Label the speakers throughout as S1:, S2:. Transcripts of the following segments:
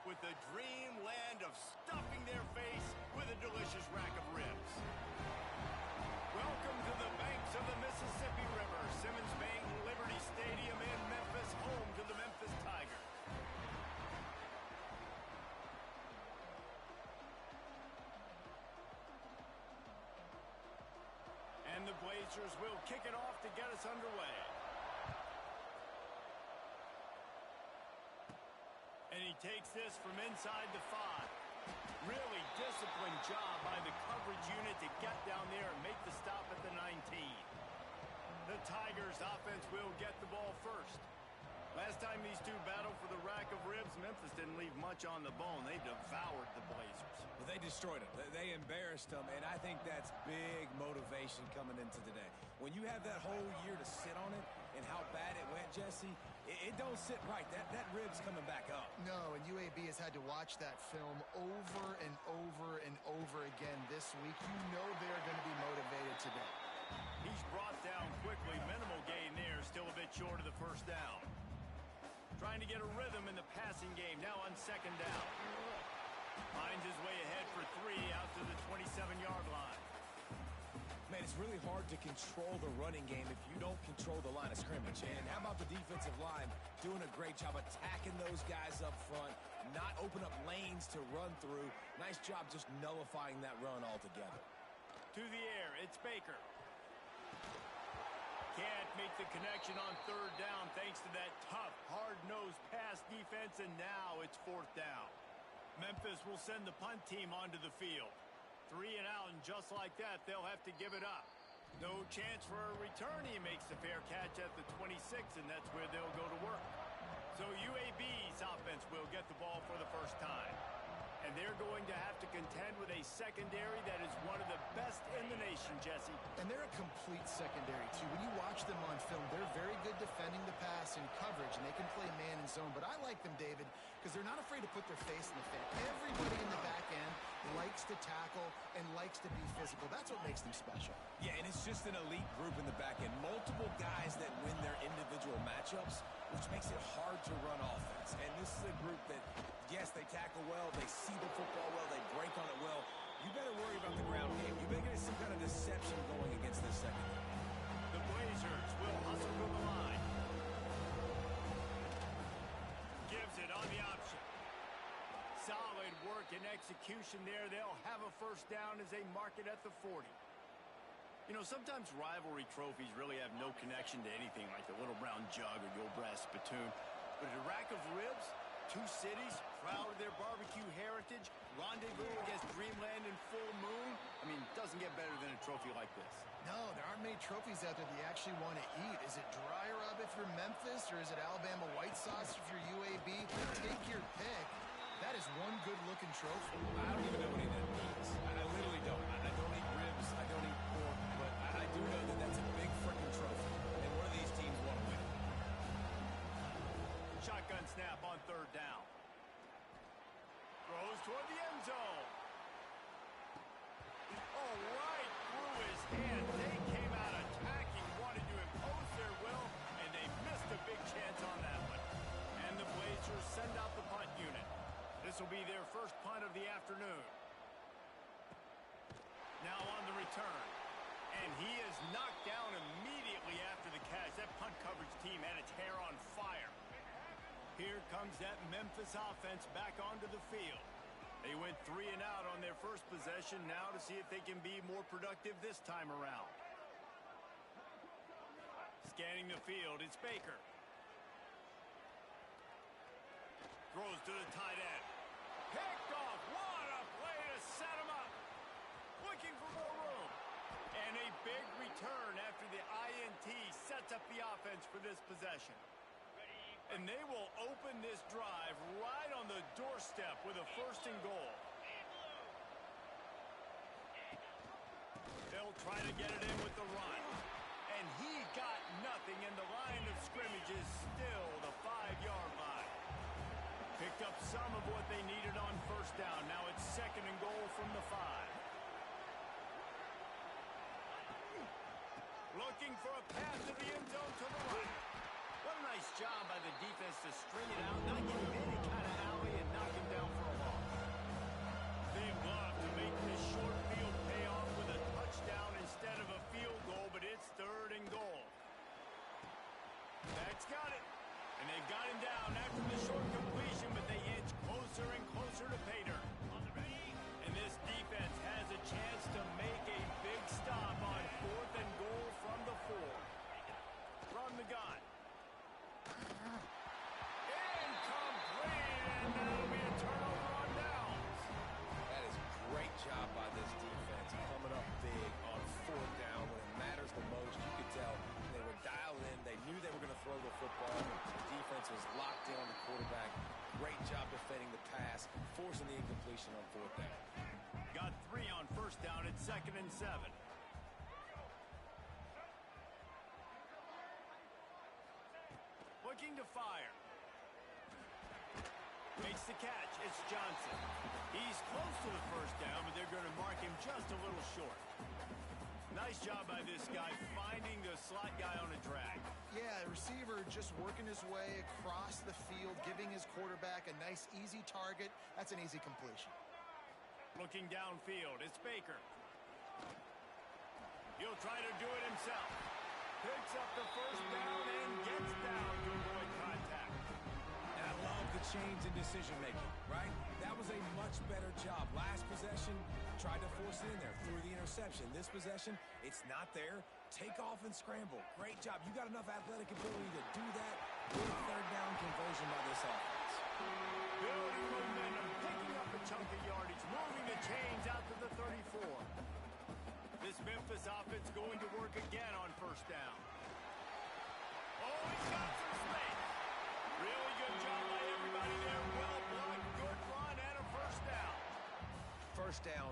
S1: with the dreamland of stuffing their face with a delicious rack of ribs. Welcome to the banks of the Mississippi River, Simmons Bank Liberty Stadium in Memphis, home to the Memphis Tigers. And the Blazers will kick it off to get us underway. And he takes this from inside the 5. Really disciplined job by the coverage unit to get down there and make the stop at the 19. The Tigers offense will get the ball first. Last time these two battled for the rack of ribs, Memphis didn't leave much on the bone. They devoured the Blazers.
S2: Well, they destroyed them. They embarrassed them, and I think that's big motivation coming into today. When you have that whole year to sit on it and how bad it went, Jesse, it don't sit right. That rib's coming back up.
S3: No, and UAB has had to watch that film over and over and over again this week. You know they're going to be motivated today.
S1: He's brought down quickly. Minimal gain there, still a bit short of the first down. Trying to get a rhythm in the passing game, now on second down. Finds his way ahead for 3 out to the 27-yard line.
S2: Man, it's really hard to control the running game if you don't control the line of scrimmage. And how about the defensive line doing a great job attacking those guys up front, not open up lanes to run through. Nice job just nullifying that run altogether.
S1: To the air, it's Baker. Can't make the connection on third down thanks to that tough, hard-nosed pass defense, and now it's fourth down. Memphis will send the punt team onto the field. 3 and out, and just like that, they'll have to give it up. No chance for a return. He makes the fair catch at the 26, and that's where they'll go to work. So UAB's offense will get the ball for the first time. And they're going to have to contend with a secondary that is one of the best in the nation, Jesse.
S3: And they're a complete secondary, too. When you watch them on film, they're very good defending the pass and coverage, and they can play man and zone. But I like them, David, because they're not afraid to put their face in the fan. Everybody in the back end likes to tackle and likes to be physical. That's what makes them special.
S2: Yeah, and it's just an elite group in the back end. Multiple guys that win their individual matchups, which makes it hard to run offense. And this is a group that, yes, they tackle well, they see the football well, they break on it well. You better worry about the ground game. You better get some kind of deception going against this secondary.
S1: The Blazers will hustle to the line. Gives it on the option. Solid work and execution there. They'll have a first down as they mark it at the 40. You know, sometimes rivalry trophies really have no connection to anything like the Little Brown Jug or the old brass spittoon. But a rack of ribs, two cities, proud of their barbecue heritage, rendezvous against dreamland and full moon. I mean, it doesn't get better than a trophy like this.
S3: No, there aren't many trophies out there that you actually want to eat. Is it dry rub if you're Memphis, or is it Alabama white sauce if you're UAB? Take your pick. That is one good-looking trophy.
S2: I don't even know what that means. I literally don't. I don't eat ribs. I don't eat pork. But I do know that that's a big freaking trophy. And one of these teams want to win it.
S1: Shotgun snap on third down. Throws toward the end zone. Oh, right through his hand. They came out attacking, wanted to impose their will, and they missed a big chance on that one. And the Blazers send out the punt unit. This will be their first punt of the afternoon. Now on the return. And he is knocked down immediately after the catch. That punt coverage team had its hair on fire. Here comes that Memphis offense back onto the field. They went 3 and out on their first possession, now to see if they can be more productive this time around. Scanning the field, it's Baker. Throws to the tight end. Picked off. What a play to set him up. Looking for more room. And a big return after the INT sets up the offense for this possession. And they will open this drive right on the doorstep with a first and goal. They'll try to get it in with the run. And he got nothing, and the line of scrimmage is still the 5-yard line. Picked up some of what they needed on first down. Now it's second and goal from the 5. Looking for a pass to the end zone to the right. What a nice job by the defense to string it out, not getting any kind of alley, and knock him down for a loss. They'd love to make this short field pay off with a touchdown instead of a field goal, but it's 3rd and goal. That's got it. And they've got him down after the short completion, but they inch closer and closer to pay dirt. And this defense has a chance to make a big stop on 4th and goal from the 4. From the gun. Incomplete, and that'll be a turnover on downs.
S2: That is a great job by this defense, coming up big on 4th down when it matters the most. You could tell they were dialed in. They knew they were going to throw the football. The defense was locked in on the quarterback. Great job defending the pass, forcing the incompletion on 4th down.
S1: Got 3 on 1st down at 2nd and 7. Looking to fire. Makes the catch. It's Johnson. He's close to the 1st down, but they're going to mark him just a little short. Nice job by this guy finding the slot guy on a drag.
S3: Yeah, receiver just working his way across the field, giving his quarterback a nice, easy target. That's an easy completion.
S1: Looking downfield, it's Baker. He'll try to do it himself. Picks up the 1st down and gets down to avoid contact.
S2: And I love the change in decision-making, right? That was a much better job. Last possession, tried to force it in there, threw the interception. This possession, it's not there. Take off and scramble. Great job. You got enough athletic ability to do that. Good 3rd down conversion by this offense.
S1: Building momentum, picking up a chunk of yardage, moving the chains out to the 34. This Memphis offense going to work again on 1st down. Oh, he's got some space. Really good job by everybody there. Well blocked, good run, and a 1st down.
S2: 1st down,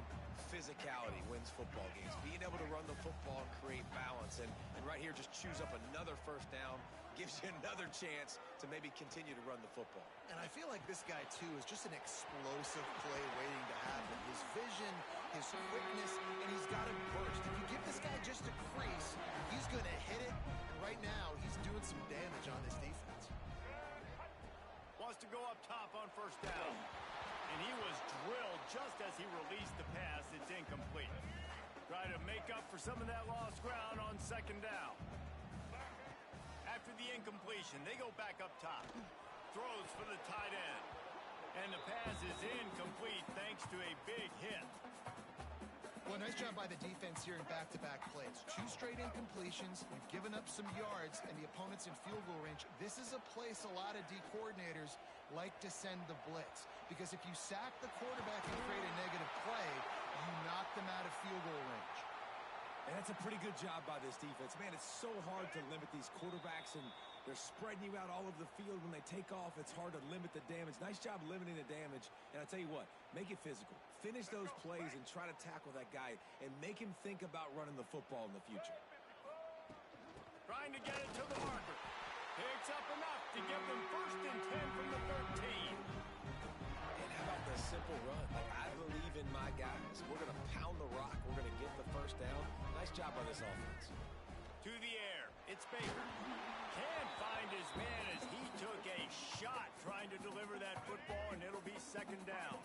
S2: physicality wins football games. Being able to run the football and create balance. And right here, just choose up another 1st down. Gives you another chance to maybe continue to run the football.
S3: And I feel like this guy, too, is just an explosive play waiting to happen. His vision, his quickness, and he's got a burst. If you give this guy just a crease, he's going to hit it. And right now, he's doing some damage on this defense.
S1: Wants to go up top on 1st down. And he was drilled just as he released the pass. It's incomplete. Try to make up for some of that lost ground on 2nd down. After the incompletion, they go back up top. Throws for the tight end. And the pass is incomplete thanks to a big hit.
S3: Well, nice job by the defense here in back-to-back plays. 2 straight incompletions. You've given up some yards, and the opponent's in field goal range. This is a place a lot of D coordinators like to send the blitz. Because if you sack the quarterback and create a negative play, you knock them out of field goal range.
S2: And that's a pretty good job by this defense. Man, it's so hard to limit these quarterbacks, and they're spreading you out all over the field. When they take off, it's hard to limit the damage. Nice job limiting the damage. And I tell you what, make it physical. Finish those plays and try to tackle that guy and make him think about running the football in the future.
S1: Trying to get it to the marker. Picks up enough to give them 1st and 10 from the 13.
S2: And how about the simple run? Like, I believe in my guys. We're going to pound the rock. We're going to get the 1st down. Nice job by this offense.
S1: To the air. It's Baker. Can't find his man as he took a shot trying to deliver that football, and it'll be 2nd down.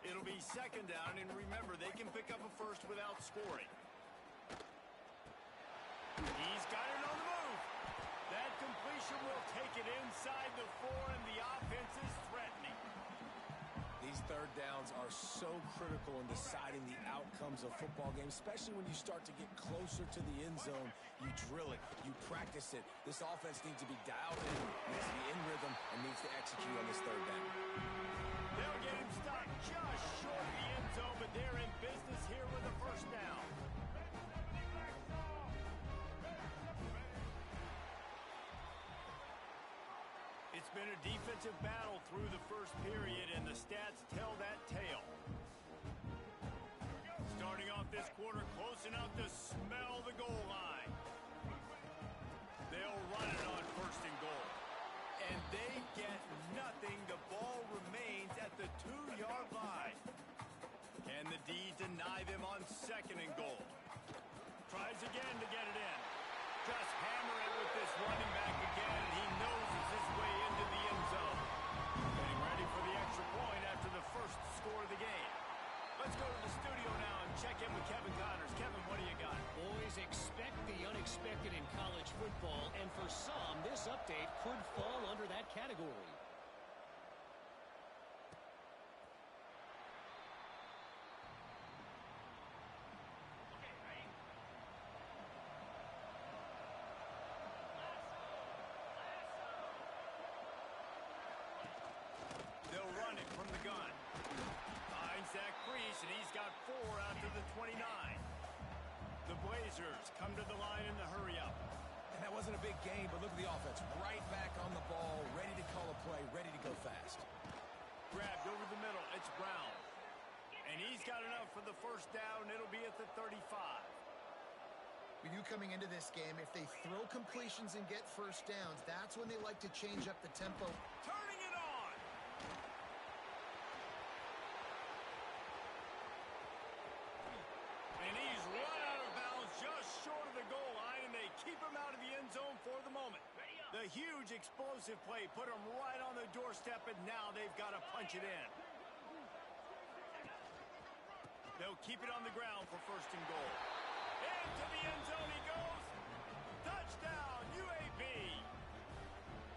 S1: It'll be 2nd down, and remember, they can pick up a 1st without scoring. He's got it on the move. That completion will take it inside the 4, and the offense is threatening.
S2: These 3rd downs are so critical in deciding the outcomes of football games, especially when you start to get closer to the end zone. You drill it, you practice it. This offense needs to be dialed in, needs to be in rhythm, and needs to execute on this 3rd down.
S1: They'll get him stopped just short of the end zone, but they're in business here with a 1st down. It's been a defensive battle through the 1st period, and the stats tell that tale. Starting off this quarter close enough to smell the goal line. They'll run it on 1st and goal. And they get nothing. The ball remains at the 2-yard line. Can the D deny them on 2nd and goal? Tries again to get it in. Just hammer it with this running back again. He noses his way into the end zone. Getting ready for the extra point.
S4: expected in college football, and for some, this update could fall under that category.
S1: They'll run it from the gun. Finds that crease, and he's got 4 out to the 29. The Blazers come to the line in the hurry-up.
S2: And that wasn't a big game, but look at the offense. Right back on the ball, ready to call a play, ready to go fast.
S1: Grabbed over the middle. It's Brown. And he's got enough for the first down. It'll be at the 35.
S3: We knew coming into this game, if they throw completions and get first downs, that's when they like to change up the tempo.
S1: Turning it on. And he's run out of bounds just short of the goal line, and they keep him out of the end zone for the moment. The huge explosive play put him right on the doorstep, and now they've got to punch it in. They'll keep it on the ground for first and goal. Into the end zone he goes. Touchdown, UAB.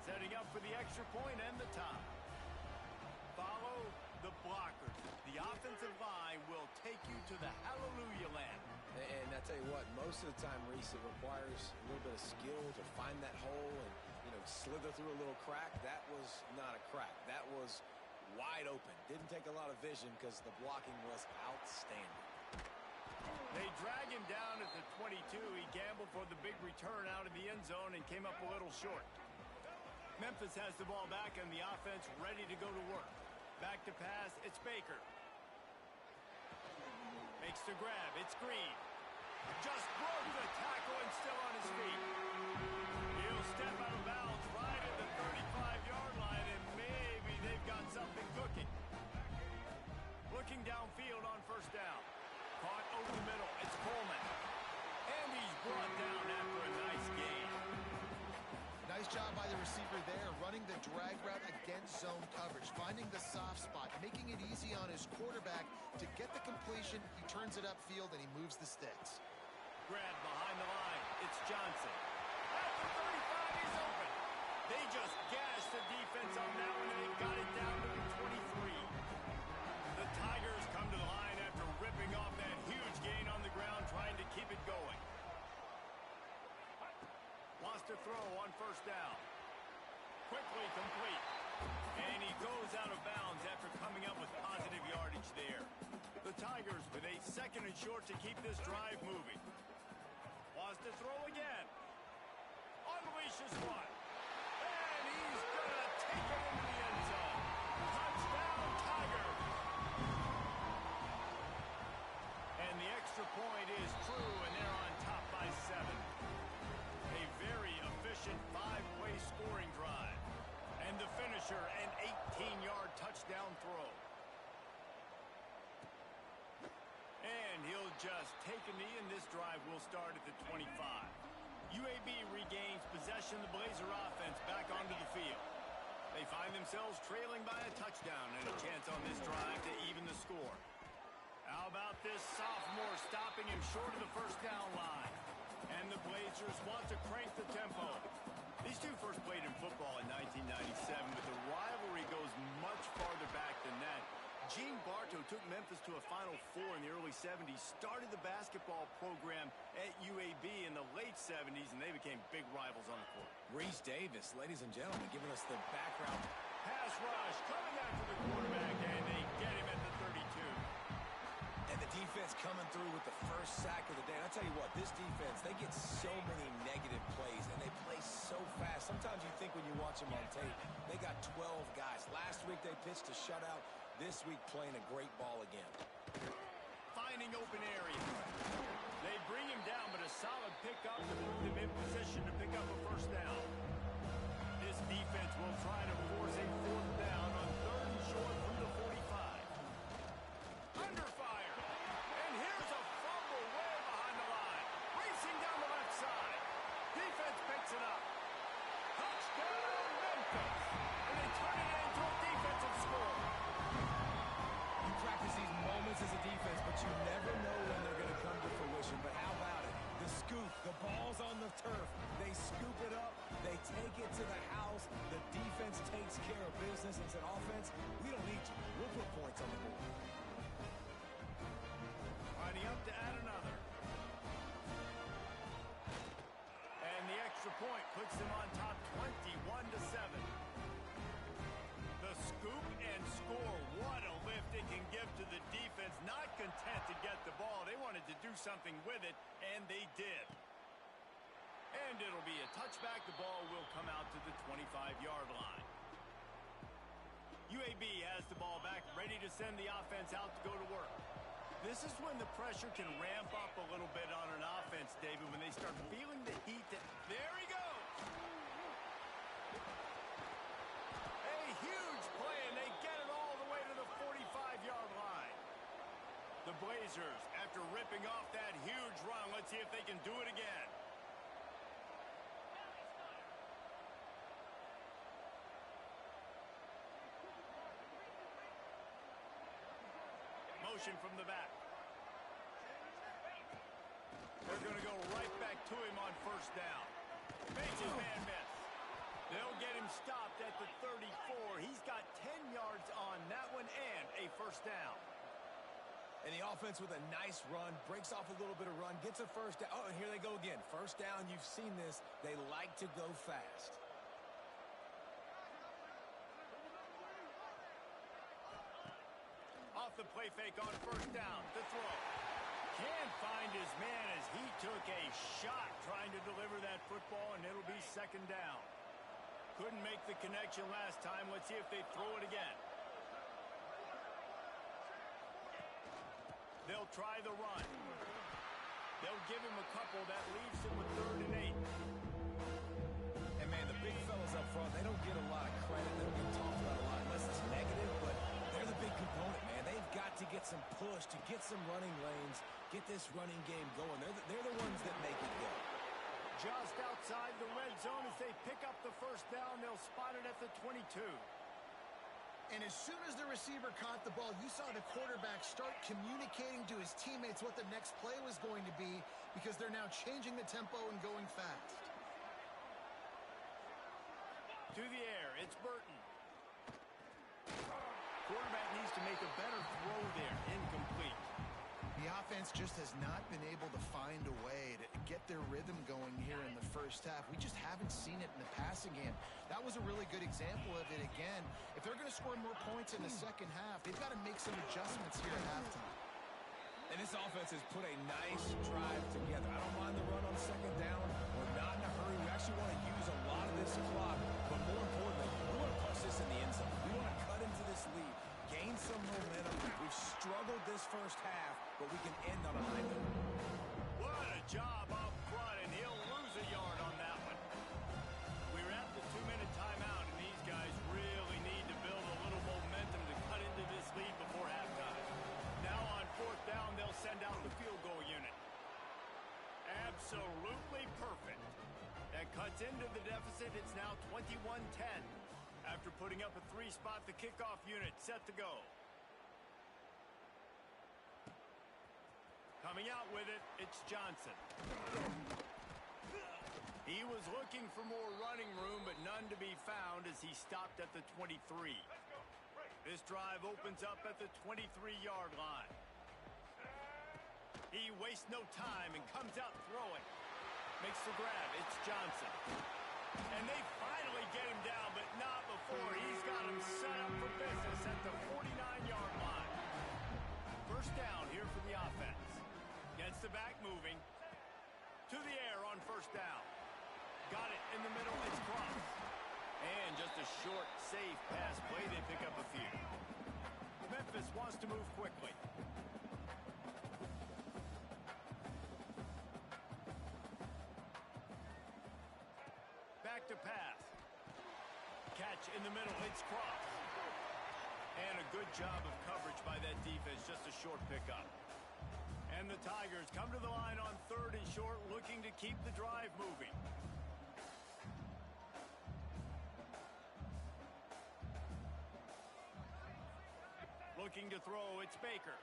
S1: Setting up for the extra point and the tie. Follow the blockers. The offensive line will take you to the hallelujah land.
S2: And I tell you what, most of the time, Reese, it requires a little bit of skill to find that hole and, slither through a little crack. That was not a crack. That was wide open. Didn't take a lot of vision because the blocking was outstanding.
S1: They drag him down at the 22. He gambled for the big return out of the end zone and came up a little short. Memphis has the ball back and the offense ready to go to work. Back to pass, it's Baker. Makes the grab, it's Green. Just broke the tackle and still on his feet. He'll step out of bounds right at the 35-yard line, and maybe they've got something cooking. Looking downfield on first down. Caught over the middle, it's Coleman. And he's brought down after a nice gain.
S3: Nice job by the receiver there, running the drag route against zone coverage, finding the soft spot, making it easy on his quarterback to get the completion. He turns it upfield, and he moves the sticks.
S1: Grab behind the line. It's Johnson. At the 35, he's open. They just gashed the defense on that one, and they got it down to the 23. The Tigers come to the line after ripping off that huge gain on the ground, trying to keep it going. Lost a throw on first down. Quickly complete. And he goes out of bounds after coming up with positive yardage there. The Tigers with a second and short to keep this drive moving. Lost a throw again. Unleashes one. And he's going to take it into the end zone. Touchdown, Tigers. And the extra point is true, and they're on top by 7. A very efficient 5-play scoring drive. And the finisher, an 18-yard touchdown throw. And he'll just take a knee, and this drive will start at the 25. UAB regains possession of the Blazer offense back onto the field. They find themselves trailing by a touchdown and a chance on this drive to even the score. How about this sophomore stopping him short of the first down line? And the Blazers want to crank the tempo. These two first played in football in 1997, but the rivalry goes much farther back than that. Gene Bartow took Memphis to a Final Four in the early 70s, started the basketball program at UAB in the late 70s, and they became big rivals on the court.
S2: Reese Davis, ladies and gentlemen, giving us the background.
S1: Pass rush coming after the quarterback, and they get him at the 32.
S2: And the defense coming through with the first sack of the day. And I'll tell you what, this defense, they get so many negative plays, and they play so fast. Sometimes you think when you watch them on tape, they got 12 guys. Last week they pitched a shutout. This week playing a great ball again.
S1: Finding open area. They bring him down, but a solid pickup to put them in position to pick up a first down. This defense will try to force a fourth down on 3rd and short from the 45. Under fire. And here's a fumble way behind the line. Racing down the left side. Defense picks it up. Touchdown, Memphis. And they turn it into a defensive score.
S2: You practice these moments as a defense, but you never know when they're going to come to fruition. But how about it? The scoop, the ball's on the turf. They scoop it up, they take it to the house. The defense takes care of business and said, offense, we don't need you. We'll put points on the board.
S1: Lining up to add another. And the extra point puts them on top 21-7. The scoop and score. What a lift it can give to the defense. Not content to get the ball. They wanted to do something with it, and they did. And it'll be a touchback. The ball will come out to the 25-yard line. UAB has the ball back, ready to send the offense out to go to work. This is when the pressure can ramp up a little bit on an offense, David, when they start feeling the heat. There he goes! A huge play, and they get it all the way to the 45-yard line. The Blazers, after ripping off that huge run, let's see if they can do it again. Motion from the back. They're going to go right back to him on first down. Makes his man miss. They'll get him stopped at the 34. He's got 10 yards on that one and a first down.
S2: And the offense with a nice run, breaks off a little bit of run, gets a first down. Oh, and here they go again. First down, you've seen this. They like to go fast.
S1: Off the play fake on first down. The throw. Can't find his man as he took a shot trying to deliver that football, and it'll be second down. Couldn't make the connection last time. Let's see if they throw it again. They'll try the run. They'll give him a couple. That leaves him with 3rd and 8.
S2: And, man, the big fellas up front, they don't get a lot of credit. They don't get talked about a lot unless it's negative, but they're the big component, man. They've got to get some push, to get some running lanes, get this running game going. They're the ones that make it go.
S1: Just outside the red zone as they pick up the first down. They'll spot it at the 22.
S3: And as soon as the receiver caught the ball, you saw the quarterback start communicating to his teammates what the next play was going to be because they're now changing the tempo and going fast.
S1: To the air, it's Burton. Quarterback needs to make a better throw there. Incomplete.
S3: The offense just has not been able to find a way to get their rhythm going here in the first half. We just haven't seen it in the passing game. That was a really good example of it again. If they're going to score more points in the second half, they've got to make some adjustments here at halftime.
S2: And this offense has put a nice drive together. I don't mind the run on second down. We're not in a hurry. We actually want to use a lot of this clock. But more importantly, we want to push this in the end zone. We want to cut into this lead, gain some momentum. We've struggled this first half, but we can end on a high note.
S1: What a job up front, and he'll lose a yard on that one. We're at the 2-minute timeout, and these guys really need to build a little momentum to cut into this lead before halftime. Now on fourth down, they'll send out the field goal unit. Absolutely perfect. That cuts into the deficit. It's now 21-10. After putting up a 3-spot, the kickoff unit set to go. Coming out with it, it's Johnson. He was looking for more running room, but none to be found as he stopped at the 23. This drive opens up at the 23-yard line. He wastes no time and comes out throwing. Makes the grab. It's Johnson. And they finally get him down, but not before. He's got him set up for business at the 49-yard line. First down here for the offense. Gets the back moving. To the air on first down. Got it in the middle. It's crossed. And just a short, safe pass play. They pick up a few. Memphis wants to move quickly. Back to pass. Catch in the middle. It's crossed. And a good job of coverage by that defense. Just a short pickup. And the Tigers come to the line on 3rd and short, looking to keep the drive moving. Looking to throw, it's Baker.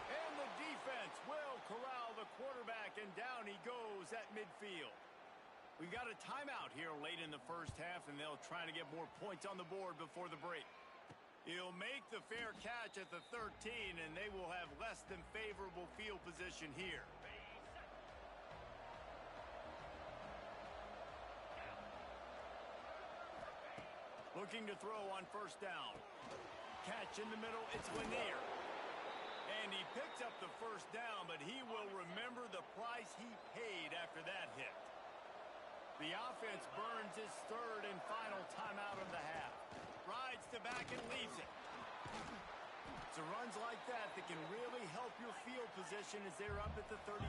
S1: And the defense defense will corral the quarterback, and down he goes at midfield. We've got a timeout here late in the first half, and they'll try to get more points on the board before the break. He'll make the fair catch at the 13, and they will have less than favorable field position here. Looking to throw on first down. Catch in the middle, it's Lanier. And he picks up the first down, but he will remember the price he paid after that hit. The offense burns his third and final timeout of the half. Rides to back and leaves it. So runs like that can really help your field position as they're up at the 35.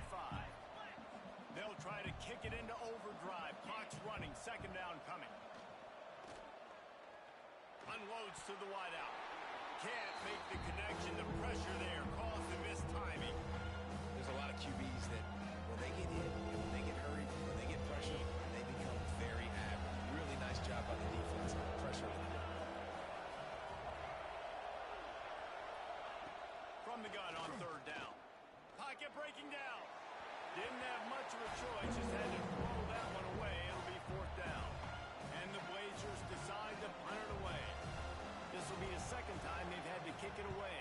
S1: They'll try to kick it into overdrive. Clock's running, second down coming. Unloads to the wideout. Can't make the connection. The pressure there caused the missed timing.
S2: There's a lot of QBs that when they get hit, when they get hurried, when they get pressure, they become very average. Really nice job by the defense. Pressure.
S1: From the gun on third down. Pocket breaking down. Didn't have much of a choice. Just had to throw that one away. It'll be fourth down. And the Blazers decide to punt it away. This will be the second time they've had to kick it away.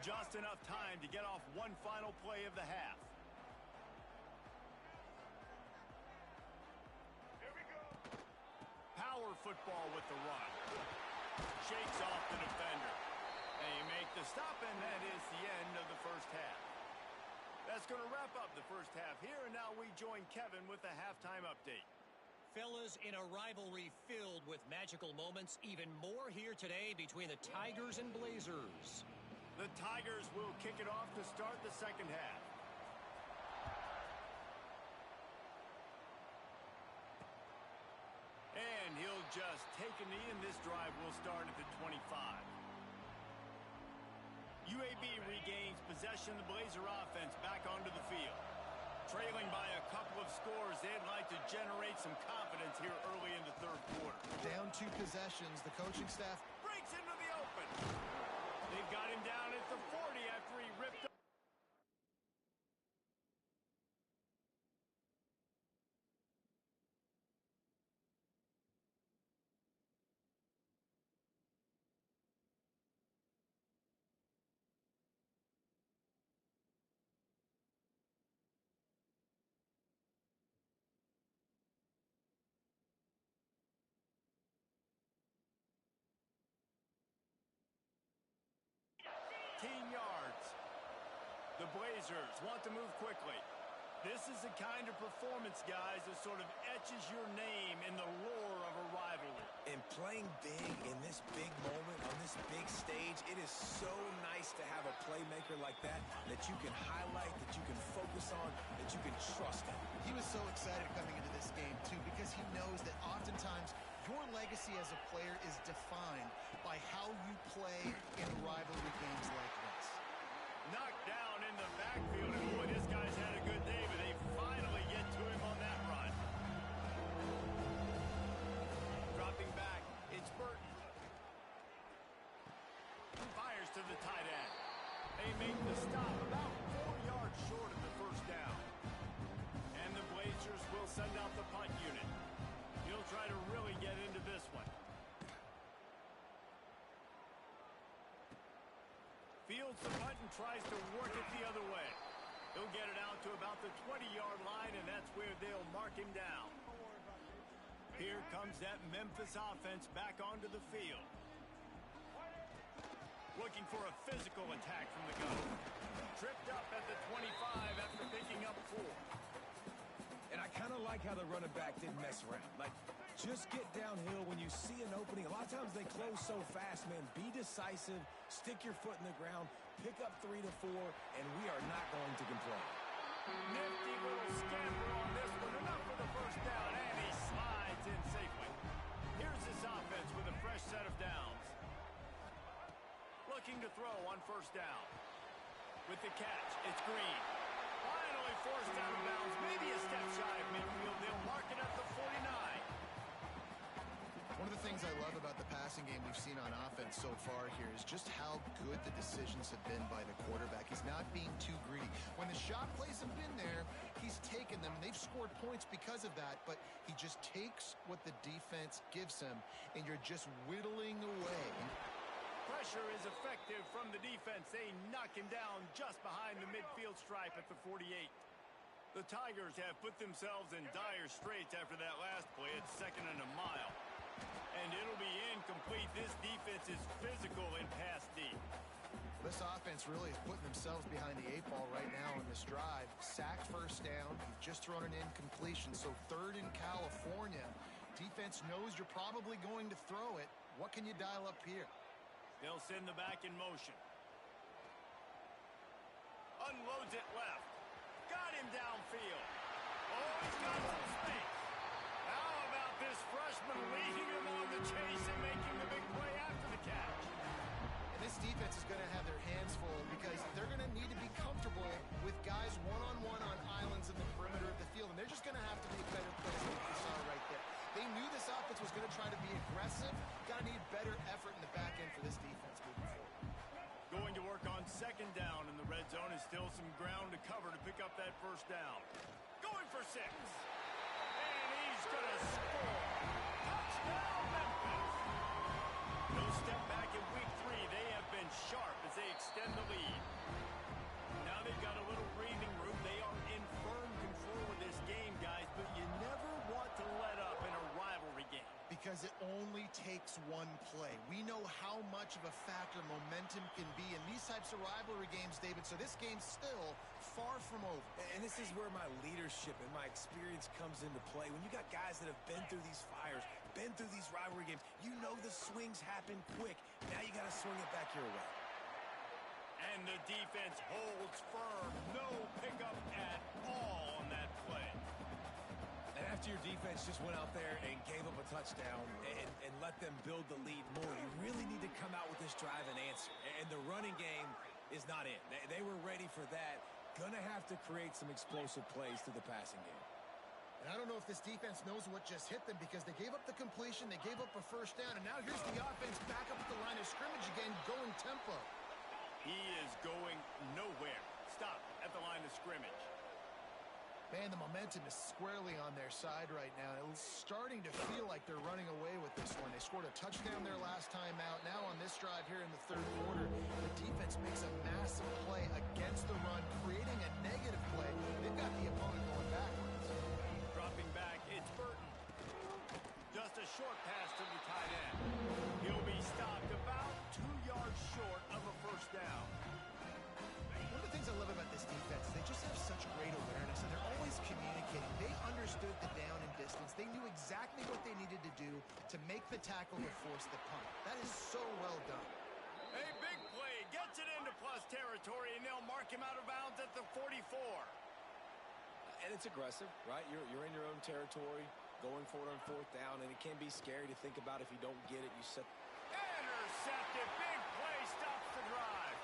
S1: Just enough time to get off one final play of the half. Here we go. Power football with the run. Shakes off the defender. They make the stop, and that is the end of the first half. That's going to wrap up the first half here, and now we join Kevin with the halftime update.
S4: Fellas, in a rivalry filled with magical moments, even more here today between the Tigers and Blazers.
S1: The Tigers will kick it off to start the second half. And he'll just take a knee, and this drive will start at the 25. UAB regains possession of the Blazer offense back onto the field. Trailing by a couple of scores, they'd like to generate some confidence here early in the third quarter.
S3: Down 2 possessions, the coaching staff
S1: Breaks into the open. They've got him down at the 40 after he ripped up. Yards. The Blazers want to move quickly. This is the kind of performance, guys, that sort of etches your name in the lore of a rivalry.
S2: And playing big in this big moment, on this big stage, it is so nice to have a playmaker like that you can highlight, that you can focus on, that you can trust in.
S3: He was so excited coming into this game, too, because he knows that oftentimes your legacy as a player is defined by how you play in rivalry games like this.
S1: Knocked down in the backfield, and boy, this guy's had a good day, but they finally get to him on that run. Dropping back, it's Burton. Fires to the tight end. They make the stop about 4 yards short of the first down. And the Blazers will send out the punt unit. He'll try to really get into this one. Fields the punt and tries to work it the other way. He'll get it out to about the 20-yard line, and that's where they'll mark him down. Here comes that Memphis offense back onto the field. Looking for a physical attack from the gun. Tripped up at the 25 after picking up 4.
S2: And I kind of like how the running back didn't mess around. Like, just get downhill when you see an opening. A lot of times they close so fast, man. Be decisive, stick your foot in the ground, pick up 3 to 4, and we are not going to complain.
S1: Nifty little scamper on this one. Enough for the first down, and he slides in safely. Here's this offense with a fresh set of downs. Looking to throw on first down. With the catch, it's Green. Finally forced out of bounds, maybe a step shy of midfield. They'll mark it at the 49.
S3: One of the things I love about the passing game we've seen on offense so far here is just how good the decisions have been by the quarterback. He's not being too greedy. When the shot plays have been there, he's taken them, and they've scored points because of that, but he just takes what the defense gives him, and you're just whittling away.
S1: Pressure is effective from the defense. They knock him down just behind the midfield stripe at the 48. The Tigers have put themselves in dire straits after that last play. It's 2nd and a mile. And it'll be incomplete. This defense is physical in pass deep.
S3: This offense really is putting themselves behind the 8 ball right now in this drive. Sack first down. You've just thrown an incompletion, so 3rd in California. Defense knows you're probably going to throw it. What can you dial up here?
S1: They'll send the back in motion. Unloads it left. Got him downfield. Oh, he's got some space. How about this freshman leading him on the chase and making the big play after the catch?
S3: And this defense is going to have their hands full because they're going to need to be comfortable with guys one-on-one on islands in the perimeter of the field, and they're just going to have to make better plays than what we saw right there. They knew this offense was going to try to be aggressive. Got to need better effort in the back end for this defense moving forward.
S1: Going to work on 2nd down in the red zone is still some ground to cover to pick up that 1st down. Going for 6. And he's going to score. Touchdown, Memphis. No step back in week 3. They have been sharp as they extend the lead. Now they've got a little breathing room. They are in firm control of this game, guys, but you never want to let up in a rivalry game.
S3: Because it only takes one play. We know how much of a factor momentum can be in these types of rivalry games, David, so this game's still far from over.
S2: And this is where my leadership and my experience comes into play. When you got guys that have been through these fires, been through these rivalry games, you know the swings happen quick. Now you got to swing it back your way.
S1: And the defense holds firm. No pickup at all on that play.
S2: And after your defense just went out there and gave up a touchdown and let them build the lead more, you really need to come out with this drive and answer. And the running game is not in. They were ready for that. Gonna have to create some explosive plays through the passing game.
S3: And I don't know if this defense knows what just hit them because they gave up the completion, they gave up a 1st down, and now here's the offense back up at the line of scrimmage again, going tempo.
S1: He is going nowhere. Stop at the line of scrimmage.
S3: Man, the momentum is squarely on their side right now. It's starting to feel like they're running away with this one. They scored a touchdown their last time out. Now on this drive here in the 3rd quarter, the defense makes a massive play against the run, creating a negative play. They've got the opponent going backwards.
S1: Dropping back, it's Burton. Just a short pass to the tight end. He'll be stopped about 2 yards short of a 1st down.
S3: One of the things I love about this defense, they just have such great awareness, and they're always communicating. They understood the down and distance. They knew exactly what they needed to do to make the tackle to force the punt. That is so well done.
S1: A big play gets it into plus territory, and they'll mark him out of bounds at the 44.
S2: And it's aggressive, right? You're in your own territory, going for it on 4th down, and it can be scary to think about if you don't get it, you set.
S1: Intercepted. Big play stops the drive.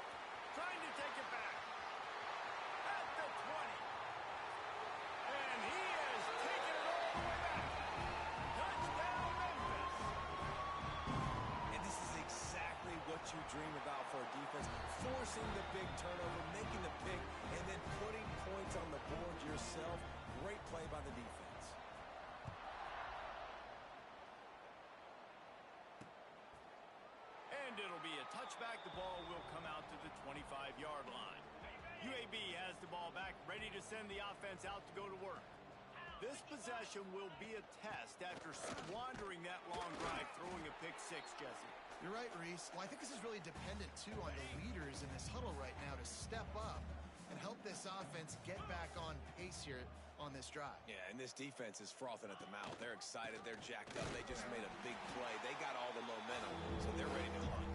S1: Trying to take it back. At the 20. And he has taken it all the way back. Touchdown, Memphis.
S2: And this is exactly what you dream about for a defense. Forcing the big turnover, making the pick, and then putting points on the board yourself. Great play by the defense.
S1: And it'll be a touchback. The ball will come out to the 25-yard line. UAB has the ball back, ready to send the offense out to go to work. This possession will be a test after squandering that long drive, throwing a pick 6, Jesse.
S3: You're right, Reese. Well, I think this is really dependent, too, on the leaders in this huddle right now to step up and help this offense get back on pace here on this drive.
S2: Yeah, and this defense is frothing at the mouth. They're excited. They're jacked up. They just made a big play. They got all the momentum, so they're ready to hunt.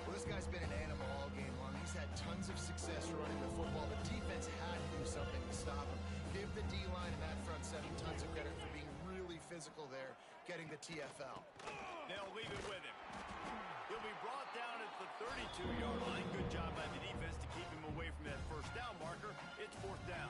S3: Well, this guy's been an animal all game long. He's had tons of success running the football. The defense had to do something to stop him. Give the D-line and that front seven tons of credit for being really physical there, getting the TFL.
S1: They'll leave it with him. He'll be brought down at the 32-yard line. Good job by the defense to keep him away from that 1st down marker. It's 4th down.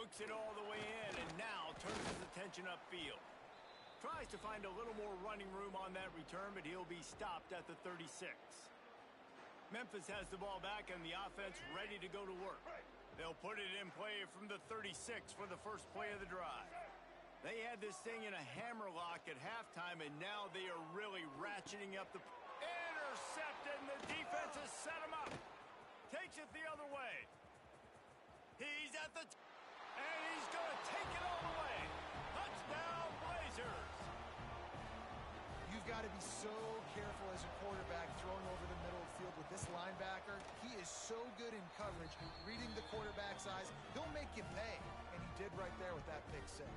S1: Looks it all the way in, and now turns his attention upfield. Tries to find a little more running room on that return, but he'll be stopped at the 36. Memphis has the ball back and the offense ready to go to work. They'll put it in play from the 36 for the first play of the drive. They had this thing in a hammer lock at halftime, and now they are really ratcheting up the... Intercepted, and the defense has set him up. Takes it the other way. He's at the... and he's going to take it all the way. Touchdown, Blazers.
S3: You've got to be so careful as a quarterback throwing over the middle of the field with this linebacker. He is so good in coverage, reading the quarterback's eyes. He'll make you pay, and he did right there with that pick six.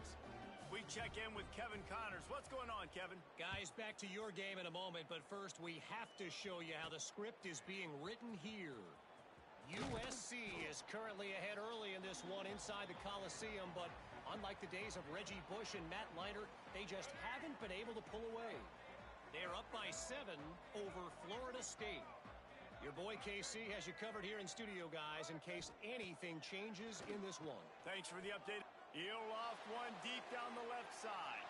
S1: We check in with Kevin Connors. What's going on, Kevin?
S4: Guys, back to your game in a moment, but first we have to show you how the script is being written here. USC is currently ahead early in this one inside the Coliseum, but unlike the days of Reggie Bush and Matt Leinart, they just haven't been able to pull away. They're up by 7 over Florida State. Your boy KC has you covered here in studio, guys, in case anything changes in this one.
S1: Thanks for the update. He'll loft one deep down the left side.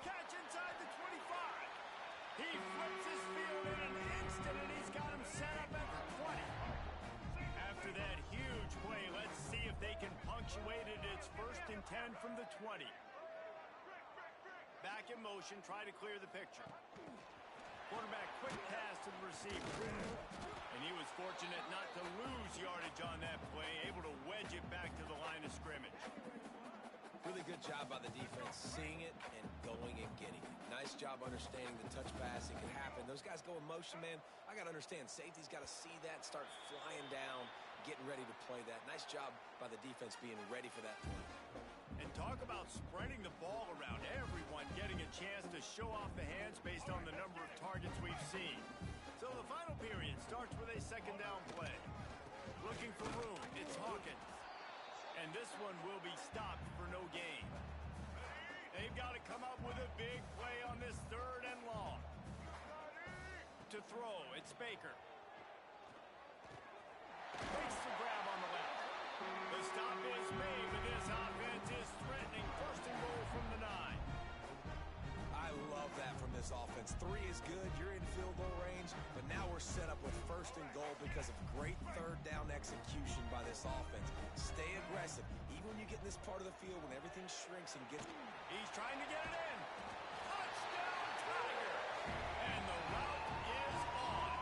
S1: Catch inside the 25. He flips his field in an instant, and he's got him set up at the 20. After that huge play, let's see if they can punctuate it. It's 1st and 10 from the 20. Back in motion, try to clear the picture. Quarterback quick pass to the receiver. And he was fortunate not to lose yardage on that play, able to wedge it back to the line of scrimmage.
S2: Really good job by the defense, seeing it and going and getting it. Nice job understanding the touch pass. It can happen. Those guys go in motion, man. I got to understand. Safety's got to see that, start flying down, getting ready to play that. Nice job by the defense being ready for that play.
S1: And talk about spreading the ball around. Everyone getting a chance to show off the hands based on the number of targets we've seen. So the final period starts with a 2nd down play. Looking for room, it's Hawkins. And this one will be stopped for no gain. They've got to come up with a big play on this 3rd and long. To throw, it's Baker. Takes the grab on the left. The stop is made, but this offense is threatening 1st and goal from the 9.
S2: I love that from this offense. 3 is good. You're in field goal range, but now we're set up with 1st and goal because of great 3rd down execution by this offense. Stay aggressive. Even when you get in this part of the field, when everything shrinks and gets...
S1: He's trying to get it in. Touchdown, Tiger! And the route is on.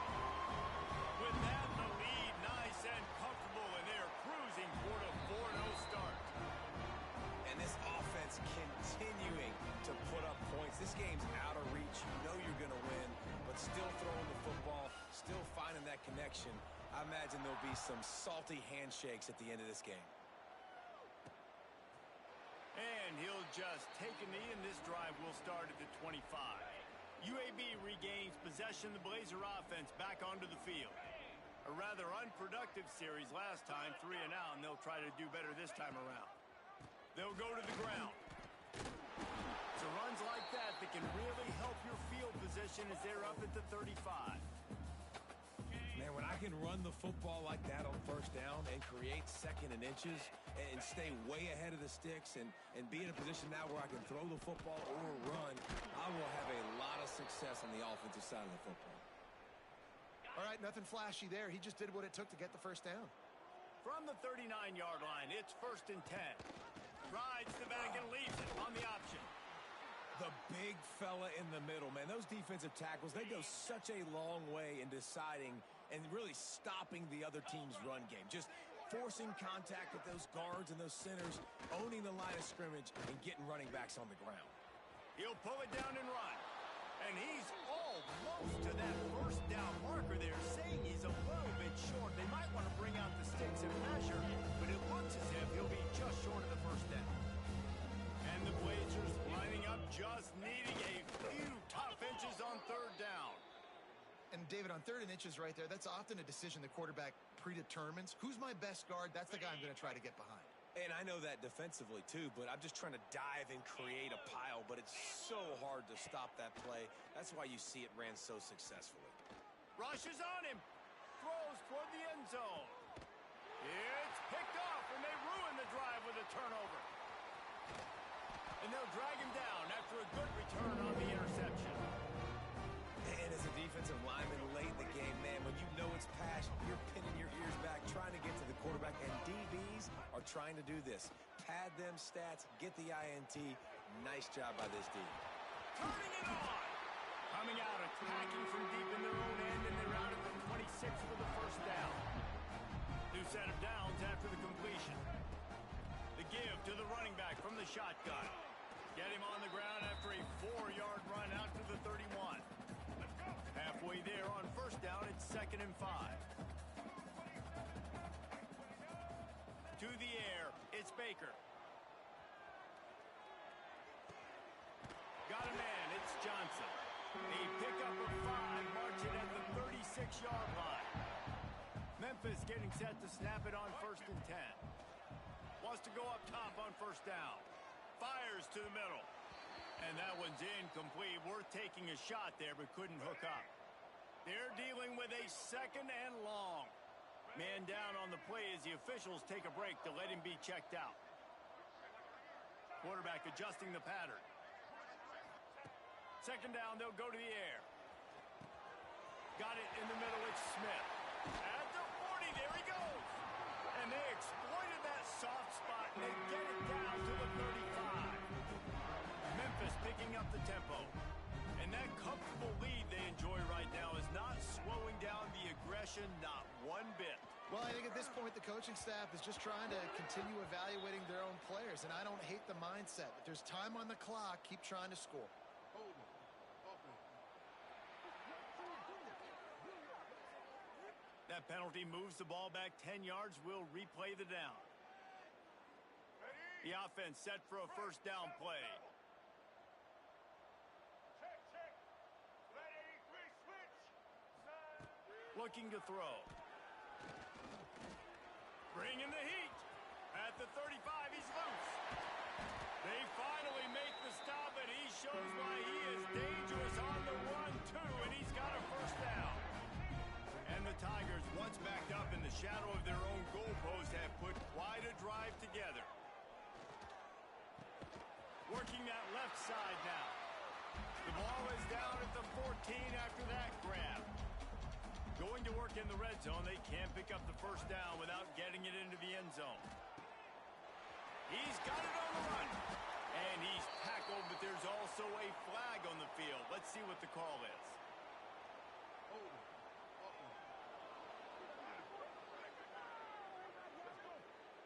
S1: With that, the lead nice and comfortable, and they're cruising toward a 4-0 start.
S2: And this offense continuing to put up points. This game's out of reach. You know you're going to win, but still throwing the football, still finding that connection. I imagine there'll be some salty handshakes at the end of this game.
S1: And he'll just take a knee, and this drive will start at the 25. UAB regains possession. The Blazer offense back onto the field. A rather unproductive series last time, 3 and out, and they'll try to do better this time around. They'll go to the ground. So runs like that can really help your field position as they're up at the 35.
S2: Man, when I can run the football like that on 1st down and create 2nd and inches and stay way ahead of the sticks and be in a position now where I can throw the football or run, I will have a lot of success on the offensive side of the football.
S3: All right, nothing flashy there. He just did what it took to get the 1st down.
S1: From the 39-yard line, it's 1st and 10. Rides the back and leaves it on the option.
S2: The big fella in the middle, man. Those defensive tackles, they go such a long way in deciding and really stopping the other team's run game. Just forcing contact with those guards and those centers, owning the line of scrimmage, and getting running backs on the ground.
S1: He'll pull it down and run. And he's almost to that 1st down marker there, saying he's a little bit short. They might want to bring out the sticks and measure, but it looks as if he'll be just short of the 1st down. And the Blazers lining up, just needing a few tough inches on 3rd down.
S3: And David, on 3rd and inches right there, that's often a decision the quarterback predetermines. Who's my best guard? That's the guy I'm going to try to get behind.
S2: And I know that defensively, too, but I'm just trying to dive and create a pile, but it's so hard to stop that play. That's why you see it ran so successfully.
S1: Rushes on him. Throws toward the end zone. It's picked off, and they ruin the drive with a turnover. And they'll drag him down after a good return on the interception.
S2: And as a defensive lineman late in the game, man, when you know it's pass, you're pinning your ears back, trying to get to the quarterback, and DBs are trying to do this. Pad them stats, get the INT. Nice job by this D.
S1: Turning it on. Coming out, attacking from deep in their own end, and they're out at the 26 for the first down. New set of downs after the completion. The give to the running back from the shotgun. Get him on the ground after a 4-yard run out to the 31. Halfway there on first down, it's 2nd and 5. To the air, it's Baker. Got a man, it's Johnson. A pickup of 5, marching at the 36-yard line. Memphis getting set to snap it on 1st and 10. Wants to go up top on first down. Fires to the middle. And that one's incomplete. Worth taking a shot there, but couldn't hook up. They're dealing with a 2nd and long. Man down on the play as the officials take a break to let him be checked out. Quarterback adjusting the pattern. 2nd down, they'll go to the air. Got it in the middle, it's Smith. At the 40, there he goes. And they exploited that soft spot, and they get it down to the 35. Memphis picking up the tempo. And that comfortable lead they enjoy right now is not slowing down the aggression, not one bit.
S3: Well, I think at this point, the coaching staff is just trying to continue evaluating their own players, and I don't hate the mindset. If there's time on the clock, keep trying to score.
S1: That penalty moves the ball back 10 yards. We'll replay the down. The offense set for a first down play. Looking to throw. Bringing the heat. At the 35, he's loose. They finally make the stop, and he shows why he is dangerous on the run, too, and he's got a first down. And the Tigers, once backed up in the shadow of their own goalpost, have put quite a drive together. Working that left side now. The ball is down at the 14 after that grab. Going to work in the red zone. They can't pick up the first down without getting it into the end zone. He's got it on the run. And he's tackled, but there's also a flag on the field. Let's see what the call is.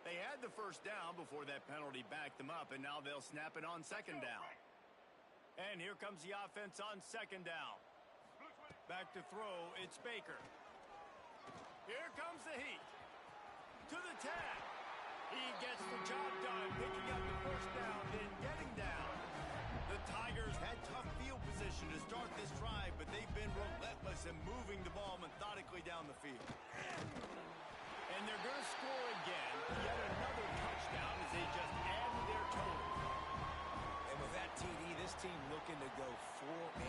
S1: They had the first down before that penalty backed them up, and now they'll snap it on 2nd down. And here comes the offense on 2nd down. Back to throw, it's Baker. Here comes the heat. To the 10. He gets the job done, picking up the first down, then getting down. The Tigers had tough field position to start this drive, but they've been relentless in moving the ball methodically down the field. And they're going to score again, yet another touchdown as they just add to their total.
S2: And with that TD, this team looking to go 4-0.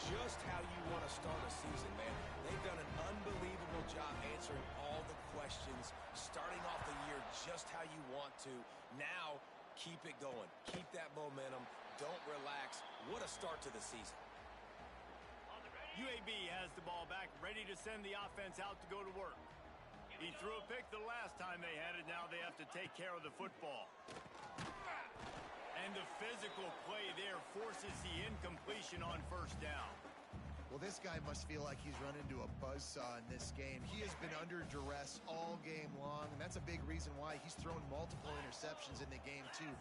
S2: Just how you want to start a season, man. They've done an unbelievable job answering all the questions, starting off the year just how you want to. Now, keep it going. Keep that momentum. Don't relax. What a start to the season.
S1: UAB has the ball back, ready to send the offense out to go to work. He threw a pick the last time they had it. Now they have to take care of the football. And the physical play there forces the incompletion on first down.
S3: Well, this guy must feel like he's run into a buzzsaw in this game. He has been under duress all game long, and that's a big reason why he's thrown multiple interceptions in the game, too.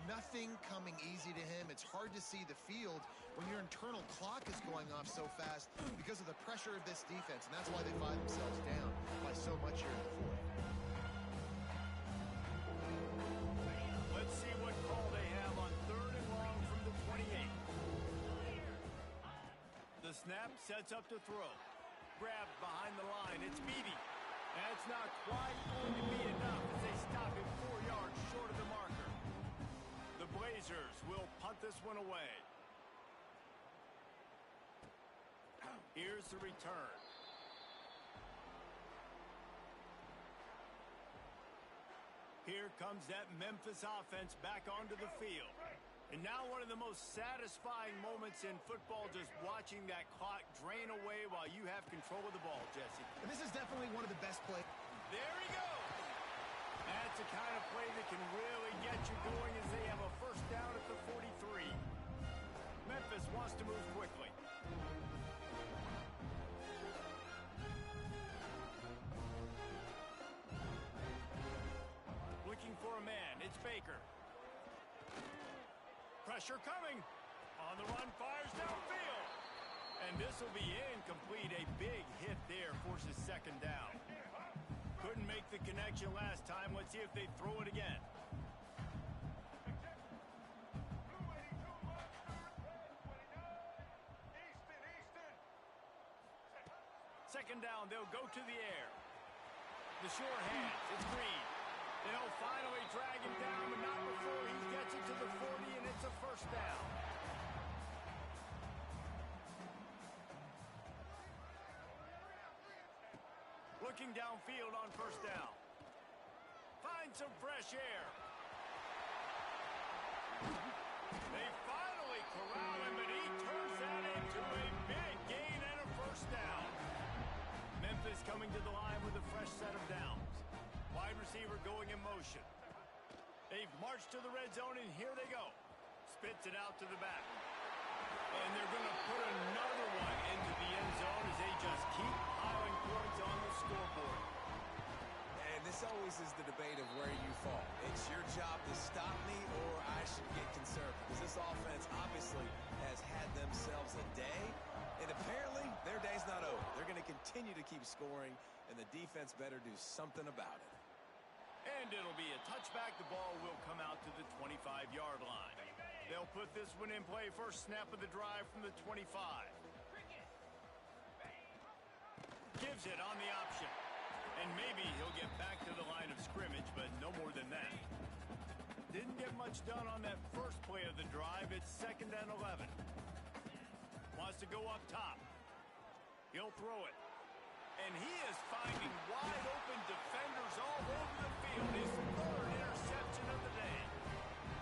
S3: Nothing coming easy to him. It's hard to see the field when your internal clock is going off so fast because of the pressure of this defense, and that's why they find themselves down by so much here in the fourth.
S1: Let's see what call they have on 3rd and long from the 28. The snap sets up to throw. Grabbed behind the line. It's Beatty. That's not quite going to be enough as they stop him 4 yards short of the marker. The Blazers will punt this one away. Here's the return. Here comes that Memphis offense back onto the field. And now one of the most satisfying moments in football, just watching that clock drain away while you have control of the ball, Jesse.
S3: And this is definitely one of the best plays.
S1: There he goes. That's the kind of play that can really get you going as they have a first down at the 43. Memphis wants to move quickly. Looking for a man. It's Baker. Pressure coming. On the run, fires downfield. And this will be incomplete. A big hit there forces second down. Couldn't make the connection last time. Let's see if they throw it again. Second down, they'll go to the air. The sure hands, it's Green. They'll finally drag him down, but not before he gets it to the 40, and it's a first down. Looking downfield on first down. Find some fresh air. They finally corral him, and he turns that into a big gain and a first down. Memphis coming to the line with a fresh set of downs. Wide receiver going in motion. They've marched to the red zone, and here they go. Spits it out to the back. And they're going to put another one into the end zone as they just keep piling points on the scoreboard.
S2: And this always is the debate of where you fall. It's your job to stop me, or I should get concerned. Because this offense obviously has had themselves a day. And apparently, their day's not over. They're going to continue to keep scoring, and the defense better do something about it.
S1: And it'll be a touchback. The ball will come out to the 25-yard line. They'll put this one in play. First snap of the drive from the 25. Gives it on the option. And maybe he'll get back to the line of scrimmage, but no more than that. Didn't get much done on that first play of the drive. It's 2nd and 11. Wants to go up top. He'll throw it. And he is finding wide open defenders all over the field. His 3rd interception of the day.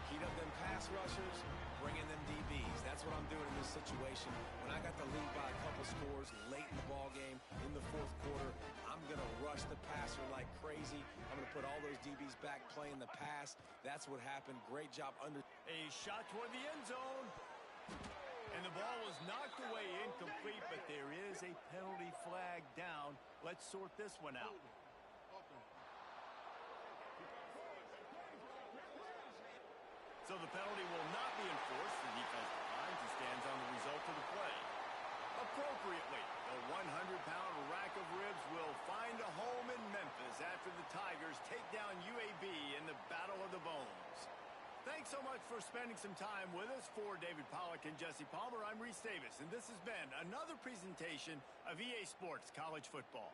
S2: Heat up them pass rushers, bring in them DBs. That's what I'm doing in this situation. When I got the lead by a couple scores late in the ball game, in the 4th quarter, I'm going to rush the passer like crazy. I'm going to put all those DBs back playing the pass. That's what happened. Great job under.
S1: A shot toward the end zone. And the ball was knocked away incomplete, but there is a penalty flag down. Let's sort this one out. So the penalty will not be enforced. The defense declines and stands on the result of the play. Appropriately, the 100-pound rack of ribs will find a home in Memphis after the Tigers take down UAB in the Battle of the Bones. Thanks so much for spending some time with us. For David Pollack and Jesse Palmer, I'm Reese Davis, and this has been another presentation of EA Sports College Football.